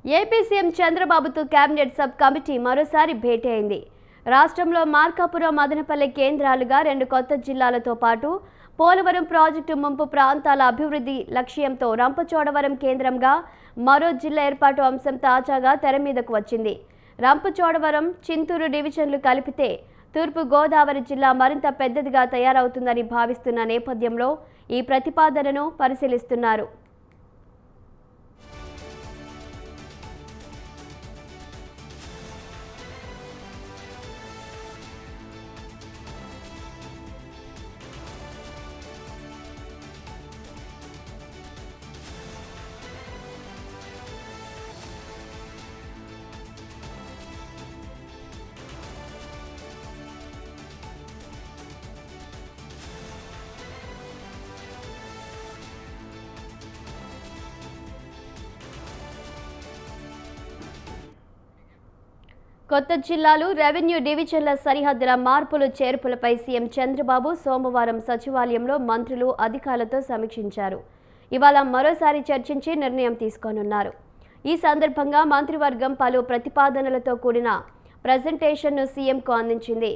AP CM చంద్రబాబుతో cabinet sub committee మరోసారి భేటీ అయింది. రాష్ట్రంలో మార్కాపురం, మదనపల్లె కేంద్రాలుగా 2 కొత్త జిల్లాలతో పాటు పోలవరం ప్రాజెక్టు ముంపు ప్రాంతాల అభివృద్ధి లక్ష్యంతో రంపచోడవరం కేంద్రంగా మరో జిల్లా ఏర్పాటు అంశం తాజాగా తెర మీదకు వచ్చింది. రంపచోడవరం, చింతూరు డివిజన్లు కలిపితే తూర్పు గోదావరి జిల్లా మరింత పెద్దదిగా తయారవుతుందని భావిస్తున్న నేపథ్యంలో ఈ ప్రతిపాదనను పరిశీలిస్తున్నారు. కొత్త జిల్లాలు, రెవెన్యూ డివిజన్ల సరిహద్దుల మార్పులు చేర్పులపై సీఎం చంద్రబాబు సోమవారం సచివాలయంలో మంత్రులు, అధికారులతో సమీక్షించారు. ఇవాళ మరోసారి చర్చించి నిర్ణయం తీసుకోనున్నారు. ఈ సందర్భంగా మంత్రివర్గం పలు ప్రతిపాదనలతో కూడిన ప్రెజెంటేషన్ను సీఎంకు అందించింది.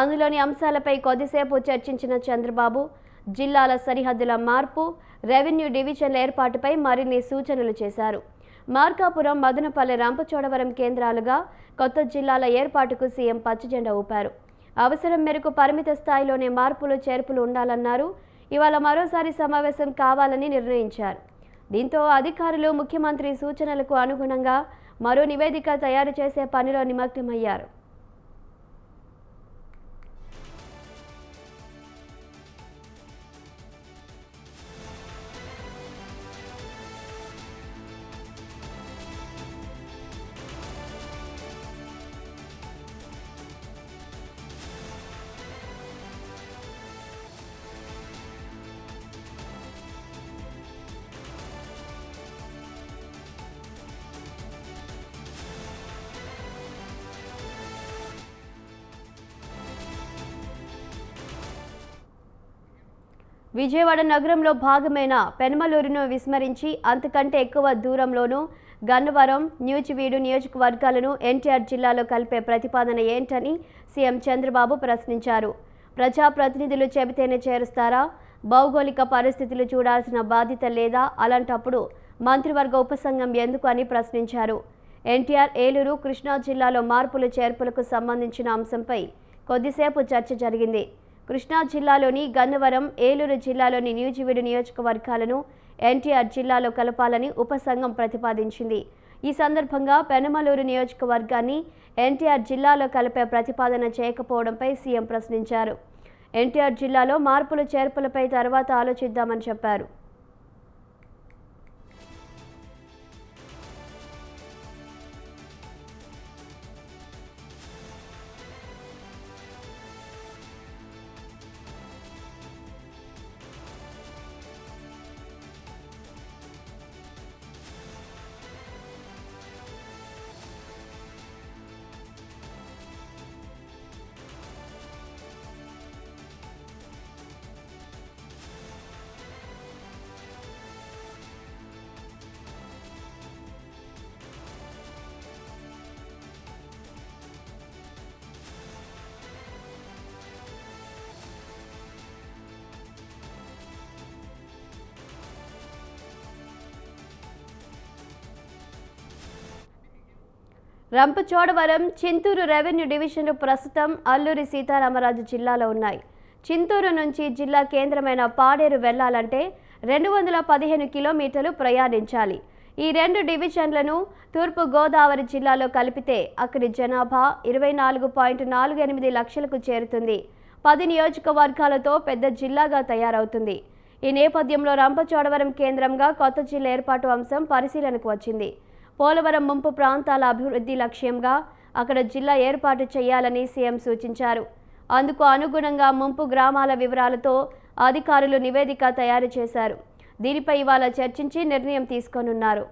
అందులోని అంశాలపై కొద్దిసేపు చర్చించిన చంద్రబాబు జిల్లాల సరిహద్దుల మార్పు, రెవెన్యూ డివిజన్ల ఏర్పాటుపై మరిన్ని సూచనలు చేశారు. మార్కాపురం, మదనపల్లె, రంపచోడవరం కేంద్రాలుగా కొత్త జిల్లాల ఏర్పాటుకు సీఎం పచ్చజెండా ఊపారు. అవసరం మేరకు పరిమిత స్థాయిలోనే మార్పులు, చేర్పులు ఉండాలన్నారు. ఇవాళ మరోసారి సమావేశం కావాలని నిర్ణయించారు. దీంతో అధికారులు ముఖ్యమంత్రి సూచనలకు అనుగుణంగా మరో నివేదిక తయారు చేసే పనిలో నిమగ్నమయ్యారు. విజయవాడ నగరంలో భాగమైన పెనమలూరును విస్మరించి అంతకంటే ఎక్కువ దూరంలోనూ గన్నవరం, న్యూజివీడు నియోజకవర్గాలను ఎన్టీఆర్ జిల్లాలో కలిపే ప్రతిపాదన ఏంటని సీఎం చంద్రబాబు ప్రశ్నించారు. ప్రజాప్రతినిధులు చెబితేనే చేరుస్తారా? భౌగోళిక పరిస్థితులు చూడాల్సిన బాధ్యత లేదా? అలాంటప్పుడు మంత్రివర్గ ఉపసంఘం ఎందుకు అని ప్రశ్నించారు. ఎన్టీఆర్, ఏలూరు, కృష్ణా జిల్లాలో మార్పులు, చేర్పులకు సంబంధించిన అంశంపై కొద్దిసేపు చర్చ జరిగింది. కృష్ణా జిల్లాలోని గన్నవరం, ఏలూరు జిల్లాలోని న్యూజివీడు నియోజకవర్గాలను ఎన్టీఆర్ జిల్లాలో కలపాలని ఉపసంఘం ప్రతిపాదించింది. ఈ సందర్భంగా పెనమలూరు నియోజకవర్గాన్ని ఎన్టీఆర్ జిల్లాలో కలిపే ప్రతిపాదన చేయకపోవడంపై సీఎం ప్రశ్నించారు. ఎన్టీఆర్ జిల్లాలో మార్పులు, చేర్పులపై తర్వాత ఆలోచిద్దామని చెప్పారు. రంపచోడవరం, చింతూరు రెవెన్యూ డివిజన్లు ప్రస్తుతం అల్లూరి సీతారామరాజు జిల్లాలో ఉన్నాయి. చింతూరు నుంచి జిల్లా కేంద్రమైన పాడేరు వెళ్లాలంటే 215 కిలోమీటర్లు ప్రయాణించాలి. ఈ 2 డివిజన్లను తూర్పు గోదావరి జిల్లాలో కలిపితే అక్కడి జనాభా 24.48 లక్షలకు చేరుతుంది. 10 నియోజకవర్గాలతో పెద్ద జిల్లాగా తయారవుతుంది. ఈ నేపథ్యంలో రంపచోడవరం కేంద్రంగా కొత్త జిల్లా ఏర్పాటు అంశం పరిశీలనకు వచ్చింది. పోలవరం ముంపు ప్రాంతాల అభివృద్ధి లక్ష్యంగా అక్కడ జిల్లా ఏర్పాటు చేయాలని సీఎం సూచించారు. అందుకు అనుగుణంగా ముంపు గ్రామాల వివరాలతో అధికారులు నివేదిక తయారు చేశారు. దీనిపై ఇవాళ చర్చించి నిర్ణయం తీసుకోనున్నారు.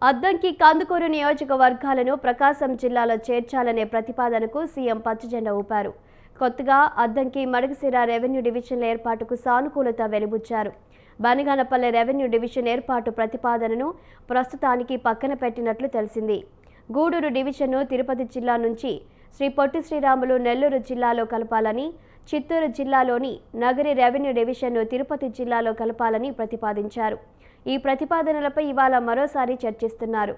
అద్దంకి కందుకూరు నియోజకవర్గాలను ప్రకాశం జిల్లాలో చేర్చాలనే ప్రతిపాదనకు సీఎం పచ్చజెండా ఊపారు. కొత్తగా అద్దంకి మడగసిర రెవెన్యూ డివిజన్ల ఏర్పాటుకు సానుకూలత వెలిబుచ్చారు. బనగానపల్లె రెవెన్యూ డివిజన్ ఏర్పాటు ప్రతిపాదనను ప్రస్తుతానికి పక్కన పెట్టినట్లు తెలిసింది. గూడూరు డివిజన్ను తిరుపతి జిల్లా నుంచి శ్రీ పొట్టి శ్రీరాములు నెల్లూరు జిల్లాలో కలపాలని, చిత్తూరు జిల్లాలోని నగరి రెవెన్యూ డివిజన్ను తిరుపతి జిల్లాలో కలపాలని ప్రతిపాదించారు. ఈ ప్రతిపాదనలపై ఇవాళ మరోసారి చర్చిస్తున్నారు.